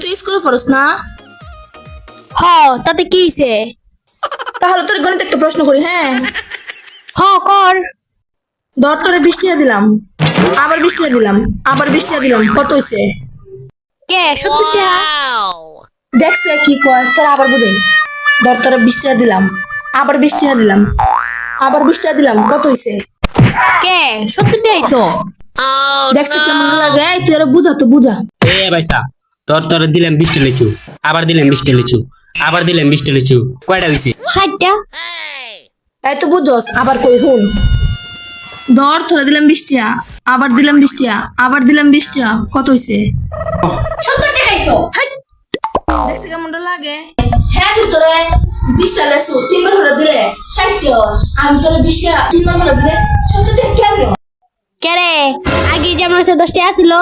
তো স্কুলে পড়স না? হ তাতে কি হইছে? তাহলে তোর গণিত একটা প্রশ্ন করি, হ্যাঁ? হ কর। ধর তোরে 20 টাকা দিলাম, আবার 20 টাকা দিলাম, আবার 20 টাকা দিলাম, কত হইছে? কে 70 টাকা? দেখছে কি কয়, তোর আবার বুঝে। ধর তোরে 20 টাকা দিলাম, আবার 20 টাকা দিলাম, আবার 20 টাকা দিলাম, কত হইছে? কে 70 টাকাই তো। দেখছে কেমন লাগে? এই তুই আরে বুঝা তো বুঝা। এ ভাইসা, তোরে দিলাম 20টা লিচু, আবার দিলাম 20টা লিচু, আবার দিলাম 20টা লিচু, কয়টা হইছে? 60 টা। এই তো বুঝছস, আবার কই হুন। ধর তোরে দিলাম 20 টাকা, আবার দিলাম 20 টাকা, আবার দিলাম 20 টাকা, কত হইছে? 70 টাকাই তো। হাই! দেখছে কেমন লাগে? হ্যাঁ তুই তোরে 20 টাকা লেসু 3 বার করে দিলে 60 টাকা, আমি তোরে 20 টাকা 3 বার করে দিলে 70 টাকা কেন? কে রে আগে যেমন 10 টাকা ছিল